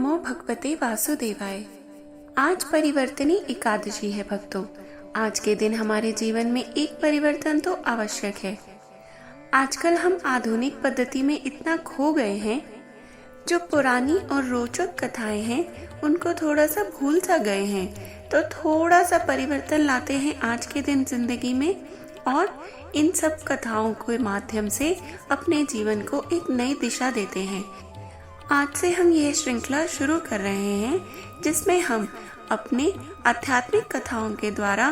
नमो भगवते वासुदेवाय। आज परिवर्तनी एकादशी है भक्तों। आज के दिन हमारे जीवन में एक परिवर्तन तो आवश्यक है। आजकल हम आधुनिक पद्धति में इतना खो गए हैं, जो पुरानी और रोचक कथाएं हैं उनको थोड़ा सा भूल सा गए हैं। तो थोड़ा सा परिवर्तन लाते हैं आज के दिन जिंदगी में और इन सब कथाओं के माध्यम से अपने जीवन को एक नई दिशा देते हैं। आज से हम यह श्रृंखला शुरू कर रहे हैं, जिसमें हम अपने आध्यात्मिक कथाओं के द्वारा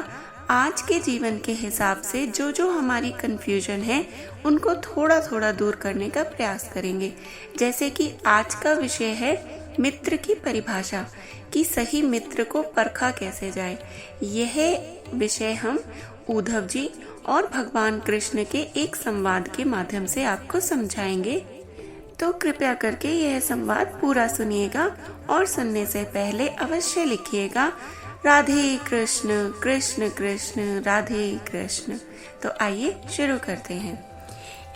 आज के जीवन के हिसाब से जो हमारी कंफ्यूजन है उनको थोड़ा थोड़ा दूर करने का प्रयास करेंगे। जैसे कि आज का विषय है मित्र की परिभाषा, कि सही मित्र को परखा कैसे जाए। यह विषय हम उद्धव जी और भगवान कृष्ण के एक संवाद के माध्यम से आपको समझाएंगे। तो कृपया करके यह संवाद पूरा सुनिएगा और सुनने से पहले अवश्य लिखिएगा राधे कृष्ण कृष्ण कृष्ण राधे कृष्ण। तो आइए शुरू करते हैं।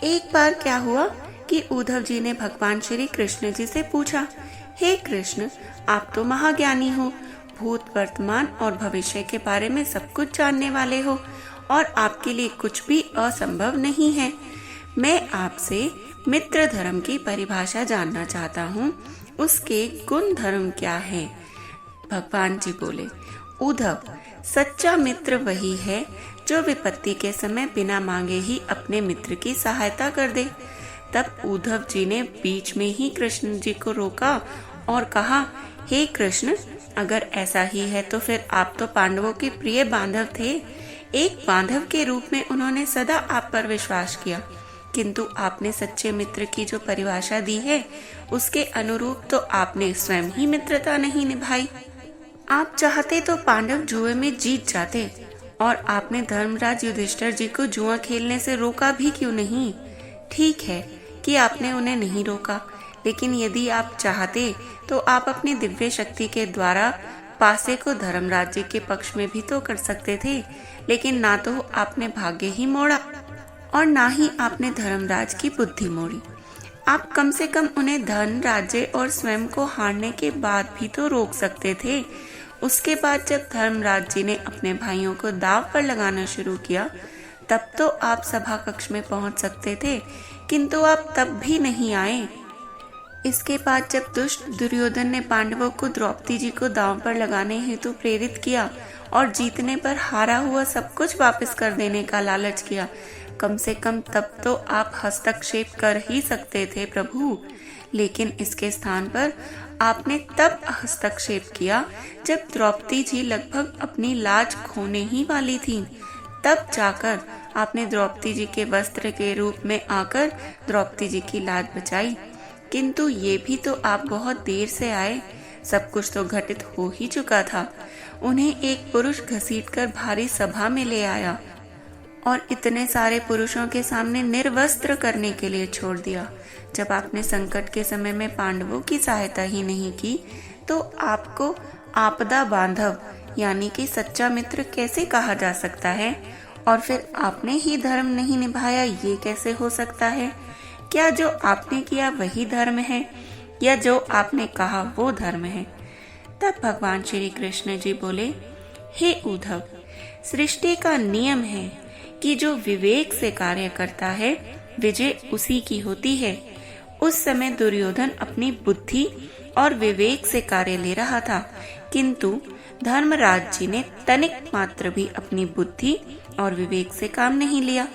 एक बार क्या हुआ कि उद्धव जी ने भगवान श्री कृष्ण जी से पूछा, हे कृष्ण, आप तो महाज्ञानी हो, भूत वर्तमान और भविष्य के बारे में सब कुछ जानने वाले हो और आपके लिए कुछ भी असंभव नहीं है। मैं आपसे मित्र धर्म की परिभाषा जानना चाहता हूँ, उसके गुण धर्म क्या है। भगवान जी बोले, उद्धव, सच्चा मित्र वही है जो विपत्ति के समय बिना मांगे ही अपने मित्र की सहायता कर दे। तब उद्धव जी ने बीच में ही कृष्ण जी को रोका और कहा, हे कृष्ण, अगर ऐसा ही है तो फिर आप तो पांडवों के प्रिय बांधव थे। एक बांधव के रूप में उन्होंने सदा आप पर विश्वास किया, किंतु आपने सच्चे मित्र की जो परिभाषा दी है उसके अनुरूप तो आपने स्वयं ही मित्रता नहीं निभाई। आप चाहते तो पांडव जुए में जीत जाते और आपने धर्मराज युधिष्ठिर जी को जुआ खेलने से रोका भी क्यों नहीं। ठीक है कि आपने उन्हें नहीं रोका, लेकिन यदि आप चाहते तो आप अपनी दिव्य शक्ति के द्वारा पासे को धर्मराज जी के पक्ष में भी तो कर सकते थे। लेकिन ना तो आपने भाग्य ही मोड़ा और ना ही आपने धर्मराज की बुद्धि मोड़ी। आप कम से कम उन्हें धन, राज्य और स्वयं को हारने के बाद भी तो रोक सकते थे। उसके बाद जब धर्मराज जी ने अपने भाइयों को दांव पर लगाना शुरू किया, तब तो आप सभा कक्ष में पहुंच सकते थे, किंतु आप तब भी नहीं आए। इसके बाद जब दुष्ट दुर्योधन ने पांडवों को द्रौपदी जी को दांव पर लगाने हेतु प्रेरित किया और जीतने पर हारा हुआ सब कुछ वापस कर देने का लालच किया, कम से कम तब तो आप हस्तक्षेप कर ही सकते थे प्रभु। लेकिन इसके स्थान पर आपने तब हस्तक्षेप किया जब द्रौपदी जी लगभग अपनी लाज खोने ही वाली थी। तब जाकर आपने द्रौपदी जी के वस्त्र के रूप में आकर द्रौपदी जी की लाज बचाई। किंतु ये भी तो आप बहुत देर से आए, सब कुछ तो घटित हो ही चुका था। उन्हें एक पुरुष घसीटकर भारी सभा में ले आया और इतने सारे पुरुषों के सामने निर्वस्त्र करने के लिए छोड़ दिया। जब आपने संकट के समय में पांडवों की सहायता ही नहीं की, तो आपको आपदा बांधव यानी कि सच्चा मित्र कैसे कहा जा सकता है। और फिर आपने ही धर्म नहीं निभाया, ये कैसे हो सकता है। क्या जो आपने किया वही धर्म है या जो आपने कहा वो धर्म है। तब भगवान श्री कृष्ण जी बोले, हे उद्धव, सृष्टि का नियम है कि जो विवेक से कार्य करता है विजय उसी की होती है। उस समय दुर्योधन अपनी बुद्धि और विवेक से कार्य ले रहा था, किंतु धर्मराज जी ने तनिक मात्र भी अपनी बुद्धि और विवेक से काम नहीं लिया।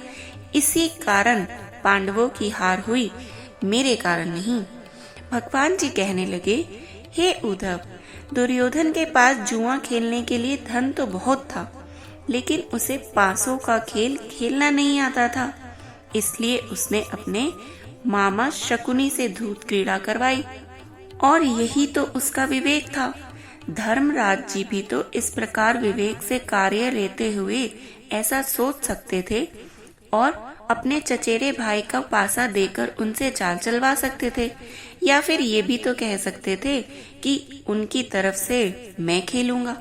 इसी कारण पांडवों की हार हुई, मेरे कारण नहीं। भगवान जी कहने लगे, हे उद्धव, दुर्योधन के पास जुआ खेलने के लिए धन तो बहुत था, लेकिन उसे पासों का खेल खेलना नहीं आता था। इसलिए उसने अपने मामा शकुनी से धूत क्रीड़ा करवाई और यही तो उसका विवेक था। धर्मराज जी भी तो इस प्रकार विवेक से कार्य लेते हुए ऐसा सोच सकते थे और अपने चचेरे भाई का पासा देकर उनसे चाल चलवा सकते थे, या फिर ये भी तो कह सकते थे कि उनकी तरफ से मैं खेलूंगा।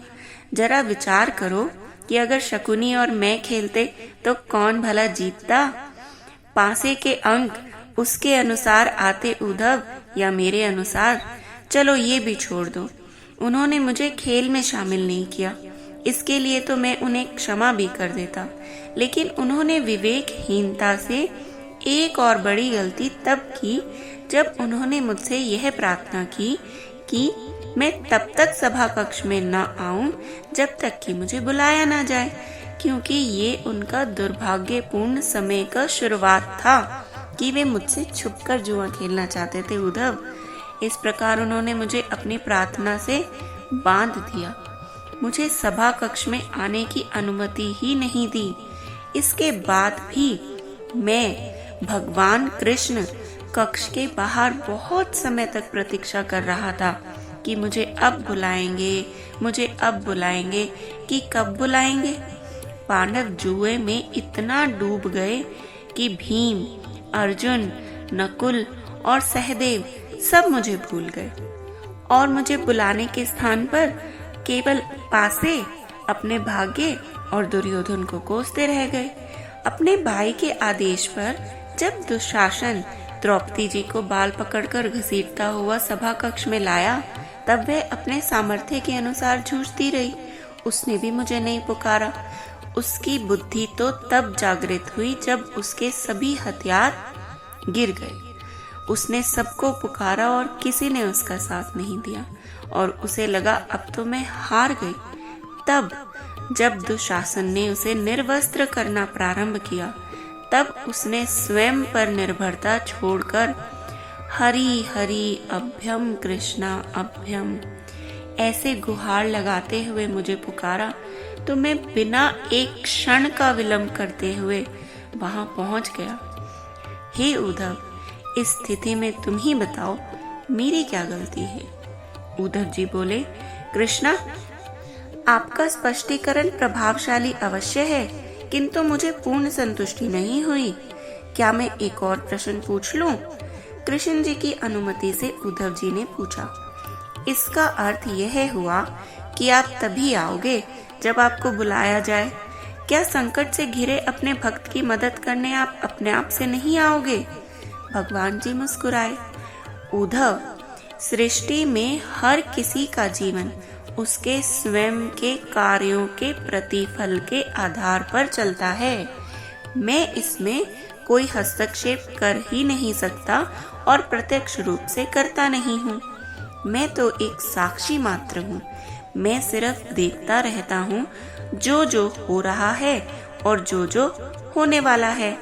जरा विचार करो कि अगर शकुनी और मैं खेलते तो कौन भला जीतता। पासे के अंक उसके अनुसार आते उद्धव या मेरे अनुसार। चलो ये भी छोड़ दो, उन्होंने मुझे खेल में शामिल नहीं किया, इसके लिए तो मैं उन्हें क्षमा भी कर देता, लेकिन उन्होंने विवेकहीनता से एक और बड़ी गलती तब की जब उन्होंने मुझसे यह प्रार्थना की कि मैं तब तक सभा कक्ष में न आऊं जब तक कि मुझे बुलाया न जाए, क्योंकि ये उनका दुर्भाग्यपूर्ण समय का शुरुआत था कि वे मुझसे छुपकर जुआ खेलना चाहते थे। उद्धव, इस प्रकार उन्होंने मुझे अपनी प्रार्थना से बांध दिया, मुझे सभा कक्ष में आने की अनुमति ही नहीं दी। इसके बाद भी मैं भगवान कृष्ण कक्ष के बाहर बहुत समय तक प्रतीक्षा कर रहा था कि मुझे अब बुलाएंगे कि कब बुलाएंगे। पांडव जुए में इतना डूब गए कि भीम, अर्जुन, नकुल और सहदेव सब मुझे भूल गए और मुझे बुलाने के स्थान पर केवल पासे अपने भाग्य और दुर्योधन को कोसते रह गए। अपने भाई के आदेश पर जब दुशासन द्रौपदी जी को बाल पकड़कर घसीटता हुआ सभा कक्ष में लाया, तब वह अपने सामर्थ्य के अनुसार जूझती रही। उसने भी मुझे नहीं पुकारा। उसकी बुद्धि तो तब जागृत हुई जब उसके सभी हथियार गिर गए। उसने सबको पुकारा और किसी ने उसका साथ नहीं दिया और उसे लगा अब तो मैं हार गई। तब जब दुशासन ने उसे निर्वस्त्र करना प्रारंभ किया, तब उसने स्वयं पर निर्भरता छोड़कर हरि हरि अभ्यम कृष्णा अभ्यम ऐसे गुहार लगाते हुए मुझे पुकारा, तो मैं बिना एक क्षण का विलंब करते हुए वहां पहुंच गया। हे उद्धव, इस स्थिति में तुम ही बताओ मेरी क्या गलती है? उद्धव जी बोले, कृष्णा, आपका स्पष्टीकरण प्रभावशाली अवश्य है, किंतु मुझे पूर्ण संतुष्टि नहीं हुई। क्या मैं एक और प्रश्न पूछ लूं? कृष्ण जी की अनुमति से उद्धव जी ने पूछा। इसका अर्थ यह हुआ कि आप तभी आओगे जब आपको बुलाया जाए। क्या संकट से घिरे अपने भक्त की मदद करने आप अपने आप से नहीं आओगे? भगवान जी मुस्कुराए। उद्धव, सृष्टि में हर किसी का जीवन उसके स्वयं के कार्यों के प्रतिफल के आधार पर चलता है। मैं इसमें कोई हस्तक्षेप कर ही नहीं सकता और प्रत्यक्ष रूप से करता नहीं हूँ। मैं तो एक साक्षी मात्र हूँ। मैं सिर्फ देखता रहता हूँ जो जो हो रहा है और जो जो होने वाला है।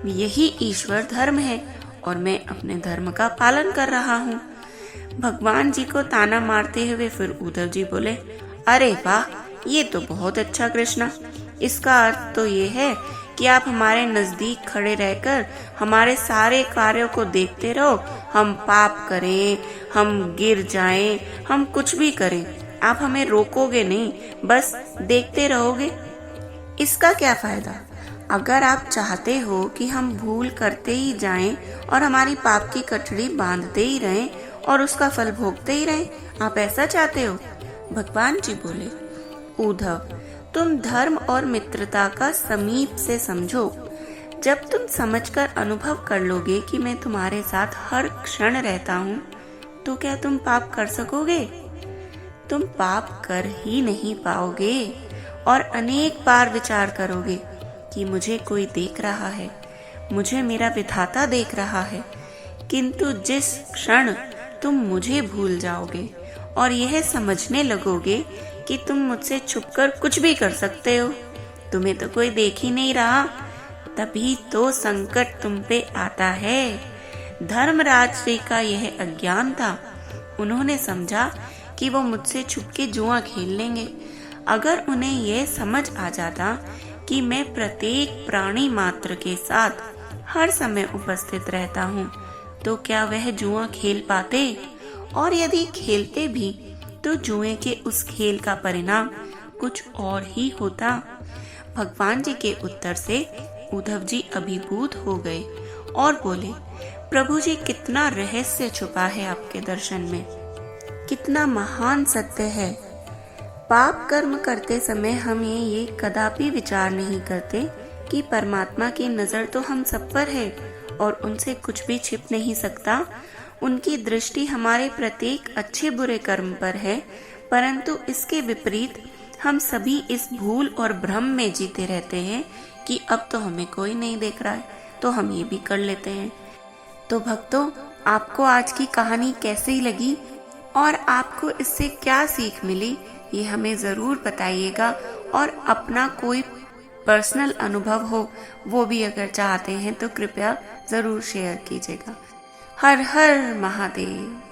यही ईश्वर धर्म है और मैं अपने धर्म का पालन कर रहा हूँ। भगवान जी को ताना मारते हुए फिर उद्धव जी बोले, अरे वाह, ये तो बहुत अच्छा कृष्णा। इसका अर्थ तो ये है कि आप हमारे नजदीक खड़े रहकर हमारे सारे कार्यों को देखते रहो। हम पाप करें, हम गिर जाएं, हम कुछ भी करें, आप हमें रोकोगे नहीं, बस देखते रहोगे। इसका क्या फायदा? अगर आप चाहते हो कि हम भूल करते ही जाएं और हमारी पाप की कठड़ी बांधते ही रहें और उसका फल भोगते ही रहें, आप ऐसा चाहते हो? भगवान जी बोले, उद्धव, तुम धर्म और मित्रता का समीप से समझो। जब तुम समझकर अनुभव कर लोगे कि मैं तुम्हारे साथ हर क्षण रहता हूँ, तो क्या तुम पाप कर सकोगे? तुम पाप कर ही नहीं पाओगे और अनेक बार विचार करोगे कि मुझे कोई देख रहा है, मुझे मेरा विधाता देख रहा है। किंतु जिस क्षण तुम मुझे भूल जाओगे और यह समझने लगोगे कि तुम मुझसे छुपकर कुछ भी कर सकते हो, तुम्हें तो कोई देख ही नहीं रहा, तभी तो संकट तुम पे आता है। धर्मराज जी का यह अज्ञान था। उन्होंने समझा कि वो मुझसे छुपके जुआ खेल लेंगे। अगर उन्हें यह समझ आ जाता कि मैं प्रत्येक प्राणी मात्र के साथ हर समय उपस्थित रहता हूँ, तो क्या वह जुआ खेल पाते? और यदि खेलते भी तो जुए के उस खेल का परिणाम कुछ और ही होता। भगवान जी के उत्तर से उद्धव जी अभिभूत हो गए और बोले, प्रभु जी, कितना रहस्य छुपा है आपके दर्शन में, कितना महान सत्य है। पाप कर्म करते समय हम ये कदापि विचार नहीं करते कि परमात्मा की नजर तो हम सब पर है और उनसे कुछ भी छिप नहीं सकता। उनकी दृष्टि हमारे प्रत्येक अच्छे बुरे कर्म पर है, परंतु इसके विपरीत हम सभी इस भूल और भ्रम में जीते रहते हैं कि अब तो हमें कोई नहीं देख रहा है, तो हम ये भी कर लेते हैं। तो भक्तों, आपको आज की कहानी कैसी लगी और आपको इससे क्या सीख मिली, ये हमें ज़रूर बताइएगा। और अपना कोई पर्सनल अनुभव हो वो भी अगर चाहते हैं तो कृपया ज़रूर शेयर कीजिएगा। हर हर महादेव।